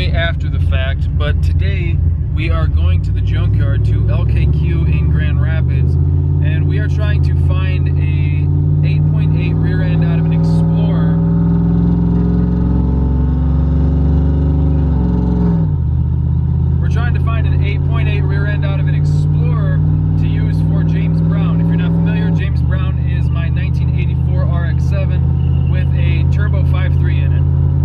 way after the fact, but today we are going to the Junkyard to LKQ in Grand Rapids, and we are trying to find a 8.8 rear end out of an Explorer. We're trying to find an 8.8 rear end out of an Explorer to use for James Brown. If you're not familiar, James Brown is my 1984 RX-7 with a turbo 5.3 in it.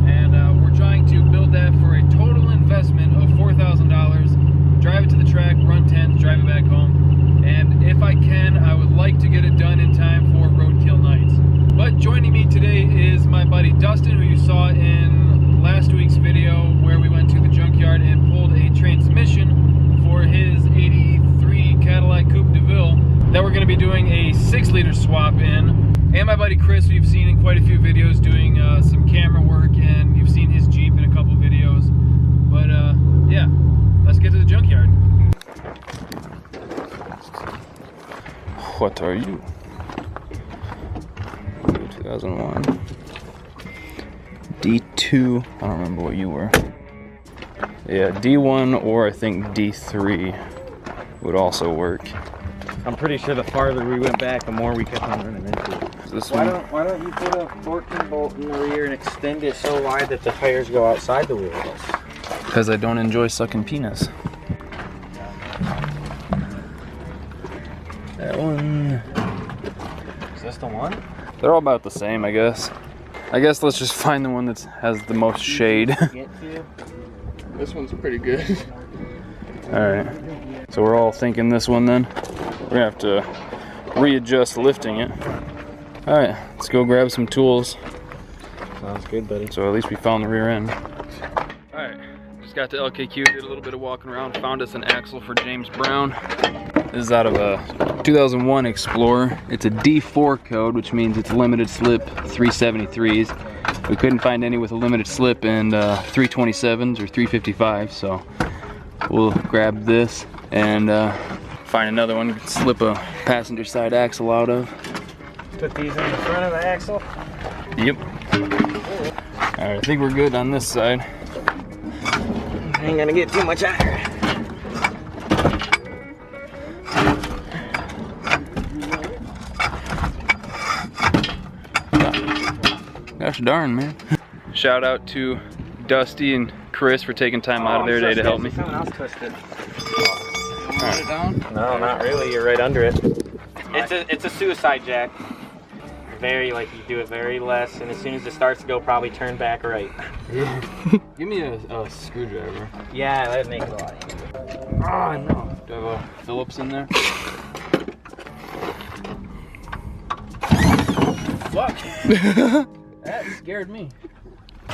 And we're trying to build that for a total investment of $4,000. Drive it to the track, run 10s, drive it back home. And if I can, I would like to get it done in time for roadkill nights. But joining me today is my buddy Dustin, who you saw in last week's video where we went to the Junkyard and pulled a transmission for his 83 Cadillac Coupe de Ville that we're going to be doing a 6-liter swap in. And my buddy Chris, who you've seen in quite a few videos doing some camera work, and you've seen his Jeep in a couple videos. But yeah, let's get to the Junkyard. What are you? 2001. D2, I don't remember what you were. Yeah, D1 or I think D3 would also work. I'm pretty sure the farther we went back, the more we kept on running into it. This Why one? don't you put a 14 bolt in the rear and extend it so wide that the tires go outside the wheels? Because I don't enjoy sucking penis. That one. Is this the one? They're all about the same, I guess. I guess let's just find the one that has the most shade. This one's pretty good. Alright. So we're all thinking this one then. We're gonna have to readjust lifting it. Alright, let's go grab some tools. Sounds good, buddy. So at least we found the rear end. Alright, just got to LKQ, did a little bit of walking around, found us an axle for James Brown. This is out of a 2001 Explorer. It's a D4 code, which means it's limited slip 373s. We couldn't find any with a limited slip and 327s or 355s, so we'll grab this and find another one we can slip a passenger side axle out of. Put these in the front of the axle? Yep. Alright, I think we're good on this side. Ain't gonna get too much out here. Gosh darn, man. Shout out to Dusty and Chris for taking time out of their day to help me. Someone else pushed it. Right. It down? No, not really. You're right under it. It's a suicide jack. Very, like, you do it very less, and as soon as it starts to go, probably turn back right. Give me a screwdriver. Yeah, that makes it a lot easier. Oh, no. Do I have a Phillips in there? Fuck! That scared me.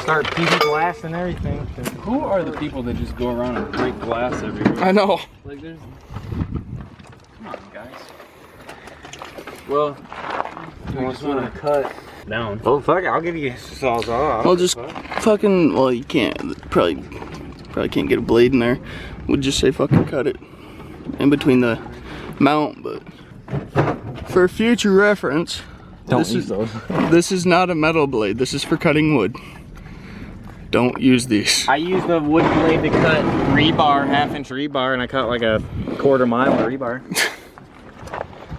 Start PV glass and everything. Who are the people that just go around and break glass everywhere? I know. Like there's... Come on, guys. Well, we just want to cut down. Oh, fuck it. I'll give you saws off. Well, just fucking, well, you can't, probably can't get a blade in there. We'll just say fucking cut it in between the mount, but for future reference, Don't use those. This is not a metal blade. This is for cutting wood. Don't use these. I used the wood blade to cut rebar, 1/2-inch rebar, and I cut like a 1/4 mile of rebar.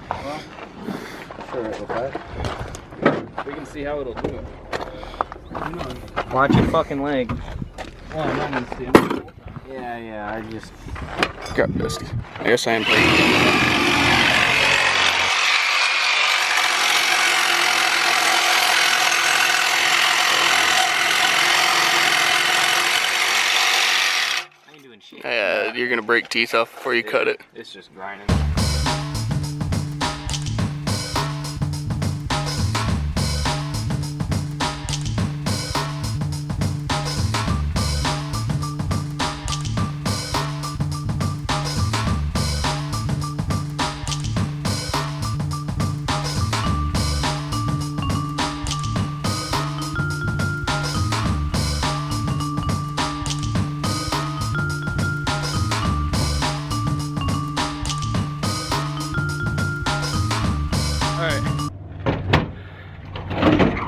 Well, sure, okay. We can see how it'll do it. Watch your fucking leg. Oh, I'm not gonna see it. Yeah, I just... God, Dusty. I guess I am playing. You're gonna break teeth off before you cut it. It's just grinding.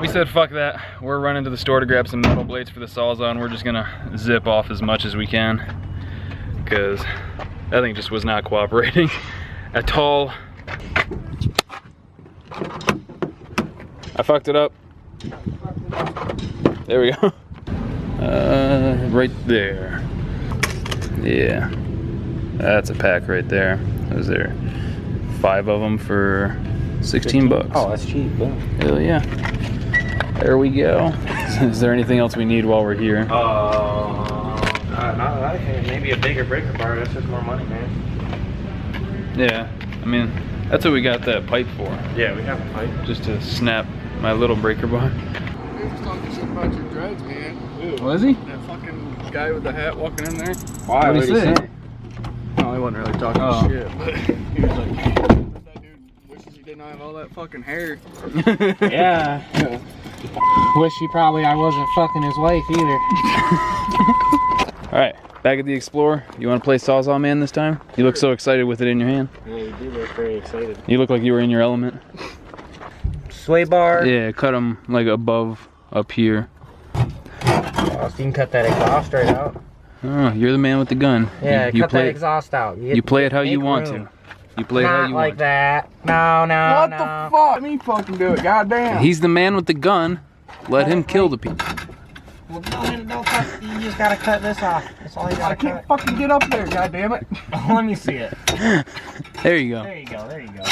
we said fuck that. We're running to the store to grab some metal blades for the Sawzall, and we're just gonna zip off as much as we can, because that thing just was not cooperating at all. I fucked it up. There we go. Right there. Yeah, that's a pack right there. Was there 5 of them for 16 bucks? Oh, that's cheap. Boom. Hell yeah. There we go. Is there anything else we need while we're here? Maybe a bigger breaker bar. That's just more money, man. Yeah, I mean, that's what we got that pipe for. Yeah, we have a pipe. Just to snap my little breaker bar. He was talking shit about your dreads, man. Was he? That fucking guy with the hat walking in there. Why? What did he say? No, he wasn't really talking shit, but he was like, that dude wishes he didn't have all that fucking hair. Yeah. Wish I wasn't fucking his wife either. All right, back at the Explorer. You want to play Sawzall Man this time? You look so excited with it in your hand. Yeah, you do look very excited. You look like you were in your element. Sway bar. Yeah, cut them like above, up here. Oh, so you can cut that exhaust right out. Oh, you're the man with the gun. Yeah, you cut play that exhaust out. You play it how you want to. You play it how you like want. that. No, no, What no. the fuck? Let me fucking do it, goddamn. He's the man with the gun. Let him kill the people. Well, don't cut. You just gotta cut this off. That's all you gotta I can't fucking get up there, goddamn it. Let me see it. There you go. There you go. There you go.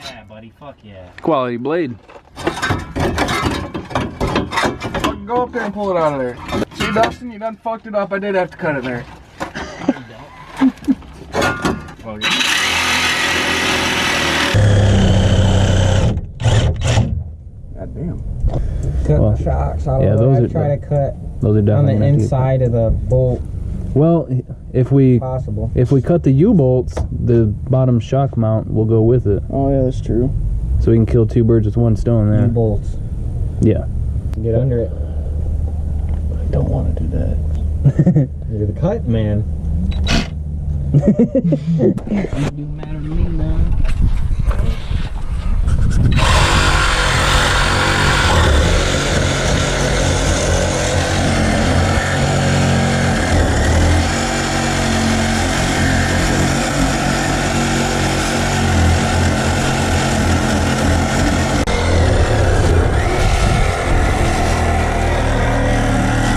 Yeah, buddy. Fuck yeah. Quality blade. Fucking go up there and pull it out of there. See, Dustin, you done fucked it up. I did have to cut it there. Fuck it. Goddamn. Cut Well, the shocks. yeah, those are try to cut Those are on definitely the meant to be- inside of the bolt Well, if we possible. cut the U-bolts, the bottom shock mount will go with it, Oh, yeah, that's true. so we can kill 2 birds with 1 stone there. Bolts. Yeah. Get under it. I don't want to do that. You're the cut man. It do matter to me now.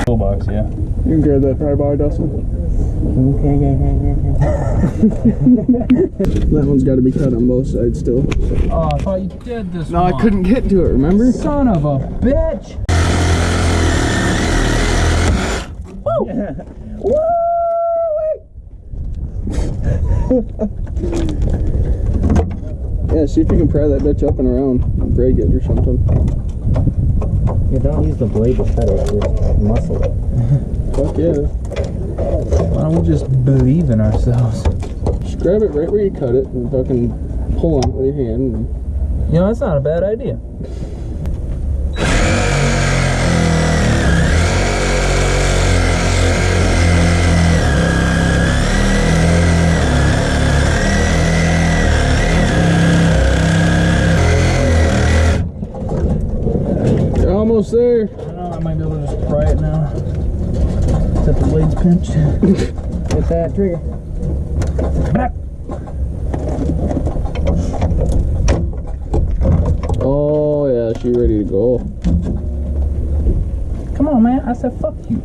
Toolbox, yeah. You can grab that pry bar, Dustin. That one's got to be cut on both sides still. Oh, I thought you did this No, I couldn't get to it, remember? Son of a bitch! Yeah, see if you can pry that bitch up and around and break it or something. Yeah, don't use the blade to cut it, just muscle it. Fuck yeah. Why don't we just believe in ourselves? Just grab it right where you cut it and fucking pull on it with your hand. And You know, that's not a bad idea. you're almost there. I don't know, I might be able to just pry it now. Except the blade's pinched. Get that trigger. Oh yeah, she ready to go. Come on, man. I said fuck you.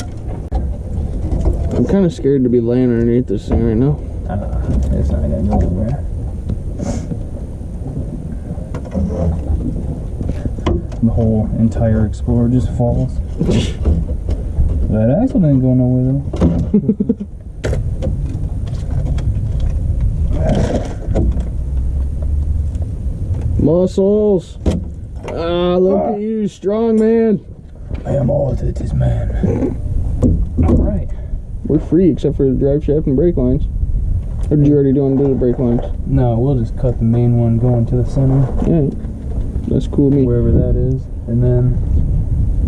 I'm kind of scared to be laying underneath this thing right now. It's not gonna go anywhere. The whole entire Explorer just falls. That axle didn't go nowhere though. Muscles. Ah, look at you, strong man. I am all that is man. Alright. We're free except for the drive shaft and brake lines. Or did you already do the brake lines? No, we'll just cut the main one going to the center, Yeah, that's cool. Me. wherever that is, and then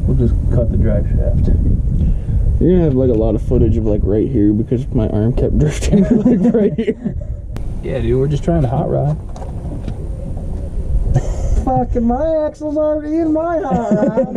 we'll just cut the drive shaft. You're gonna have like a lot of footage of like right here because my arm kept drifting like right here. Yeah, dude, we're just trying to hot rod. Fucking my axle's already in my hot rod.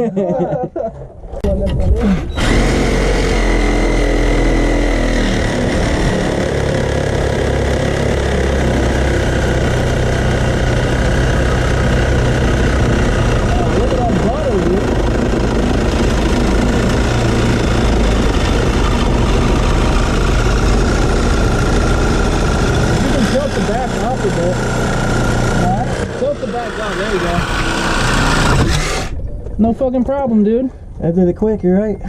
No fucking problem, dude. I did it quick, you're right.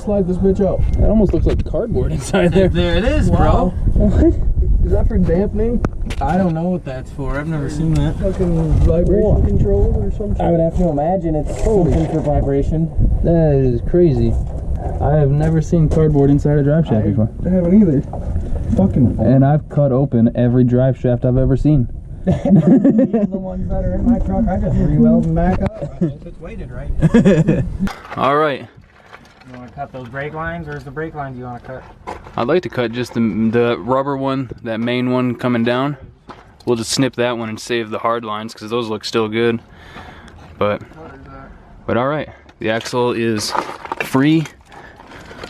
Slide this bitch out. It almost looks like cardboard inside there. There it is, Wow. bro. What? Is that for dampening? I don't know what that's for. I've never seen that. Fucking vibration control or something? I would have to imagine it's something for vibration. That is crazy. I have never seen cardboard inside a drive shaft before. I haven't either. Fucking. And I've cut open every drive shaft I've ever seen. The ones that are in my truck, I just re-weld them back up. I hope it's weighted right. All right. You want to cut those brake lines, or is the brake lines you want to cut? I'd like to cut just the rubber one, that main one coming down. We'll just snip that one and save the hard lines because those look still good. But all right, the axle is free.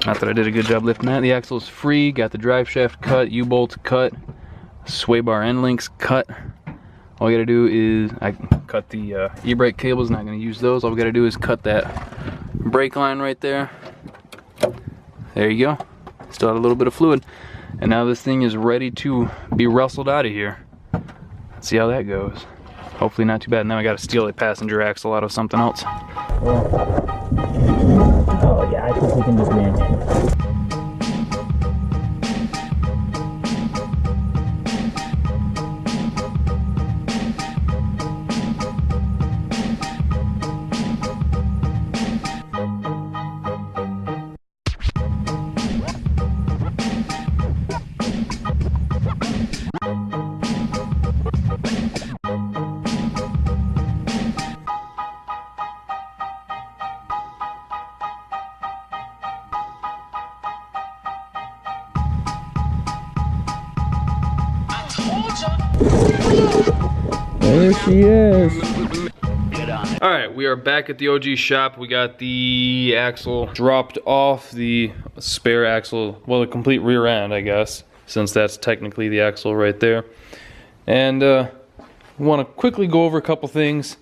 Not that I did a good job lifting that. The axle is free. Got the drive shaft cut, U-bolts cut, sway bar end links cut. All we gotta do is, I cut the e-brake cables, not gonna use those. All we gotta do is cut that brake line right there. There you go. Still had a little bit of fluid. And now this thing is ready to be rustled out of here. Let's see how that goes. Hopefully not too bad. Now I gotta steal a passenger axle out of something else. Oh yeah, I think we can just manage. There she is. All right, we are back at the OG shop. We got the axle dropped off, the spare axle, well, the complete rear end, I guess, since that's technically the axle right there. And want to quickly go over a couple things.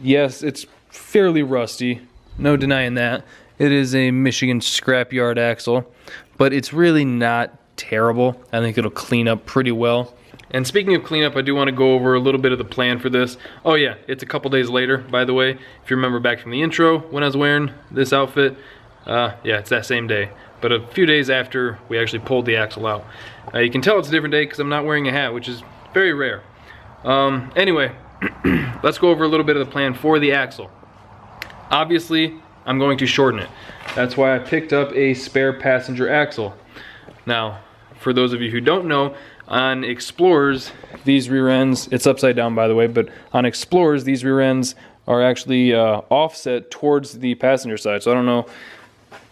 Yes, it's fairly rusty, no denying that. It is a Michigan scrapyard axle, but it's really not terrible. I think it'll clean up pretty well. And speaking of cleanup, I do want to go over a little bit of the plan for this. Oh yeah, it's a couple days later, by the way. If you remember back from the intro, when I was wearing this outfit, yeah, it's that same day. But a few days after we actually pulled the axle out. You can tell it's a different day because I'm not wearing a hat, which is very rare. Anyway, let's go over a little bit of the plan for the axle. Obviously, I'm going to shorten it. That's why I picked up a spare passenger axle. Now, for those of you who don't know, on Explorers, these rear ends, it's upside down by the way, but on Explorers, these rear ends are actually offset towards the passenger side. So I don't know,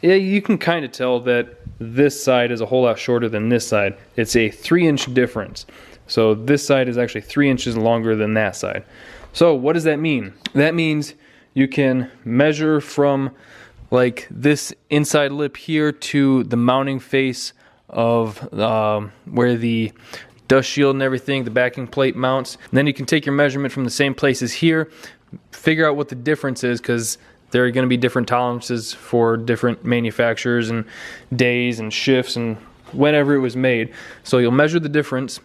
yeah, you can kind of tell that this side is a whole lot shorter than this side. It's a 3-inch difference. So this side is actually 3 inches longer than that side. So what does that mean? That means you can measure from like this inside lip here to the mounting face of where the dust shield and everything, the backing plate mounts. And then you can take your measurement from the same place as here, figure out what the difference is, because there are going to be different tolerances for different manufacturers and days and shifts and whenever it was made. So you'll measure the difference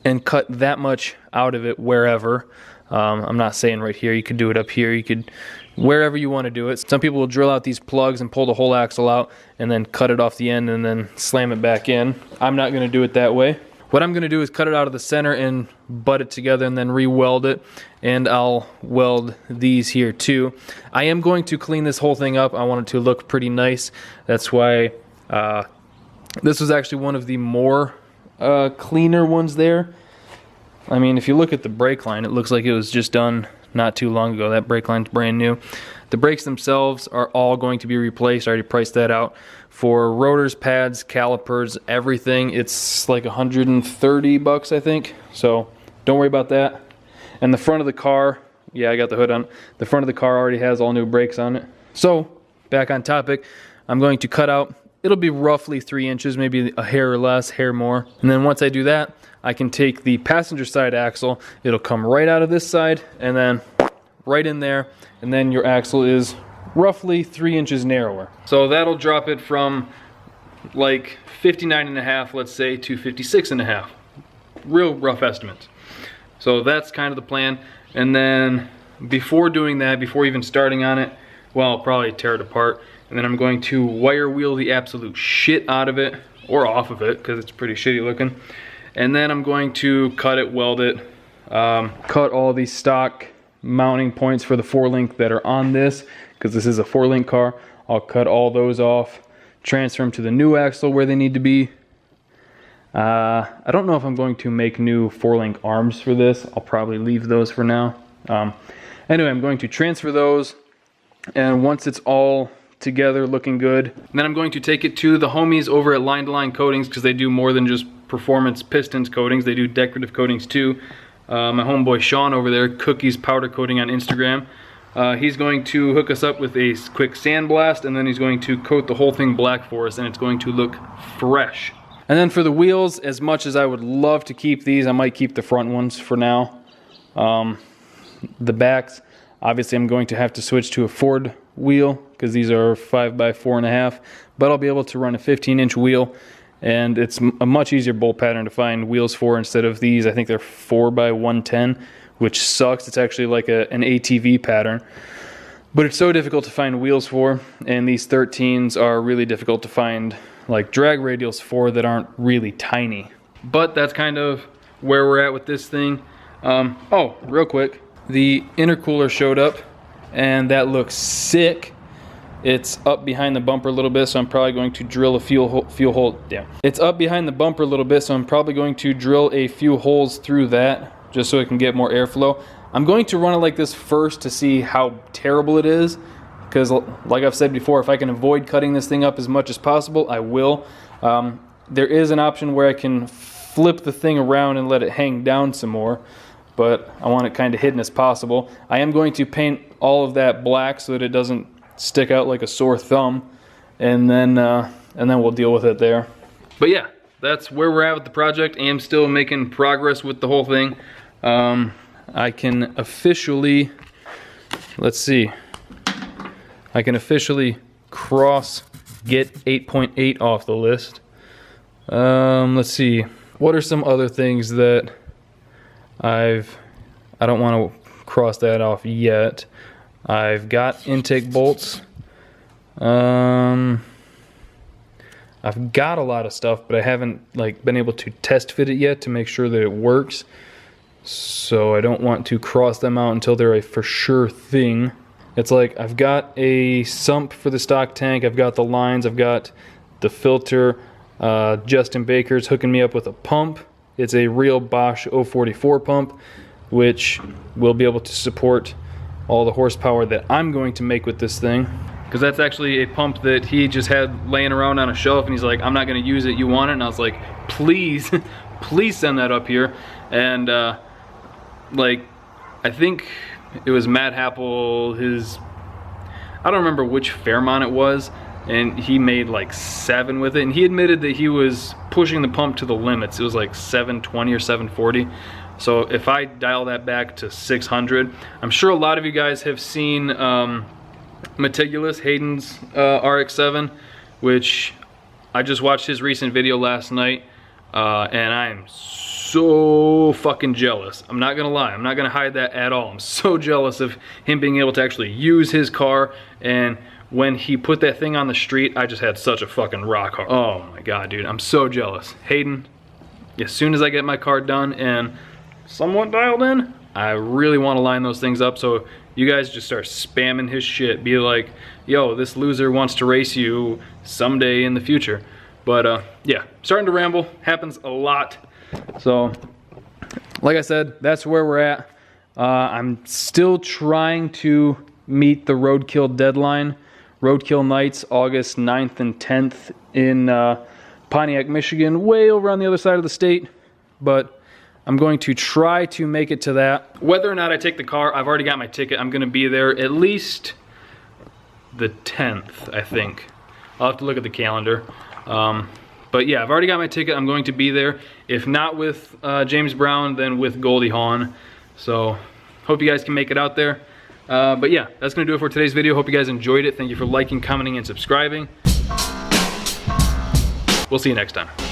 and cut that much out of it wherever. I'm not saying right here, you could do it up here, you could wherever you want to do it. Some people will drill out these plugs and pull the whole axle out and then cut it off the end and then slam it back in. I'm not going to do it that way. What I'm going to do is cut it out of the center and butt it together and then re-weld it, and I'll weld these here too. I am going to clean this whole thing up. I want it to look pretty nice. That's why this was actually one of the more cleaner ones there. I mean, if you look at the brake line, it looks like it was just done not too long ago. That brake line's brand new. The brakes themselves are all going to be replaced. I already priced that out. For rotors, pads, calipers, everything, it's like $130 bucks, I think. So don't worry about that. And the front of the car Yeah, I got the hood on. The front of the car already has all new brakes on it. So, back on topic, I'm going to cut out, it'll be roughly 3 inches, maybe a hair or less, hair more. And then once I do that, I can take the passenger side axle, it'll come right out of this side, and then right in there, and then your axle is roughly 3 inches narrower. So that'll drop it from like 59.5, let's say, to 56.5. Real rough estimates. So that's kind of the plan. And then before doing that, before even starting on it, well, I'll probably tear it apart. And then I'm going to wire wheel the absolute shit out of it, or off of it, because it's pretty shitty looking. And then I'm going to cut it, weld it, cut all these stock mounting points for the 4-link that are on this, because this is a 4-link car. I'll cut all those off, transfer them to the new axle where they need to be. I don't know if I'm going to make new 4-link arms for this. I'll probably leave those for now. Anyway, I'm going to transfer those, and once it's all together looking good, then I'm going to take it to the homies over at Line to Line Coatings, because they do more than just performance pistons coatings, they do decorative coatings too. My homeboy Sean over there, Cookies Powder Coating on Instagram, he's going to hook us up with a quick sandblast, and then he's going to coat the whole thing black for us, and it's going to look fresh. And then for the wheels, as much as I would love to keep these, I might keep the front ones for now. The backs, obviously I'm going to have to switch to a Ford wheel, because these are 5x4.5, but I'll be able to run a 15-inch wheel, and it's a much easier bolt pattern to find wheels for instead of these. I think they're 4x110, which sucks. It's actually like an ATV pattern, but it's so difficult to find wheels for, and these 13s are really difficult to find like drag radials for that aren't really tiny. But that's kind of where we're at with this thing. Oh, real quick, the intercooler showed up, and that looks sick. It's up behind the bumper a little bit, so I'm probably going to drill a fuel hole. Yeah, it's up behind the bumper a little bit, so I'm probably going to drill a few holes through that, just so it can get more airflow. I'm going to run it like this first to see how terrible it is, because like I've said before, if I can avoid cutting this thing up as much as possible, I will. There is an option where I can flip the thing around and let it hang down some more, but I want it kind of hidden as possible. I am going to paint all of that black so that it doesn't stick out like a sore thumb, and then we'll deal with it there. But yeah, that's where we're at with the project. I am still making progress with the whole thing. I can officially, let's see, I can officially get 8.8 off the list. Let's see, what are some other things that I don't want to cross that off yet. I've got intake bolts. I've got a lot of stuff, but I haven't been able to test fit it yet to make sure that it works. So I don't want to cross them out until they're a for sure thing. It's like I've got a sump for the stock tank, I've got the lines, I've got the filter. Justin Baker's hooking me up with a pump. It's a real Bosch 044 pump, which will be able to support all the horsepower that I'm going to make with this thing. Because that's actually a pump that he just had laying around on a shelf, and he's like, I'm not going to use it, you want it? And I was like, please, please send that up here. And I think it was Matt Happel, I don't remember which Fairmont it was, and he made like 7 with it, and he admitted that he was pushing the pump to the limits. It was like 720 or 740. So if I dial that back to 600, I'm sure a lot of you guys have seen Meticulous, Hayden's RX-7, which I just watched his recent video last night, and I am so fucking jealous. I'm not gonna lie, I'm not gonna hide that at all. I'm so jealous of him being able to actually use his car, and when he put that thing on the street, I just had such a fucking rock hard. Oh my god, dude, I'm so jealous. Hayden, as soon as I get my car done and somewhat dialed in, I really want to line those things up, so you guys just start spamming his shit. Be like, yo, this loser wants to race you someday in the future. But yeah, starting to ramble, happens a lot. So like I said, that's where we're at. I'm still trying to meet the roadkill deadline. Roadkill nights, August 9th and 10th in Pontiac, Michigan, way over on the other side of the state. But I'm going to try to make it to that. Whether or not I take the car, I've already got my ticket. I'm gonna be there at least the 10th, I think. I'll have to look at the calendar. But yeah, I've already got my ticket. I'm going to be there. If not with James Brown, then with Goldie Hawn. So hope you guys can make it out there. But yeah, that's gonna do it for today's video. Hope you guys enjoyed it. Thank you for liking, commenting, and subscribing. We'll see you next time.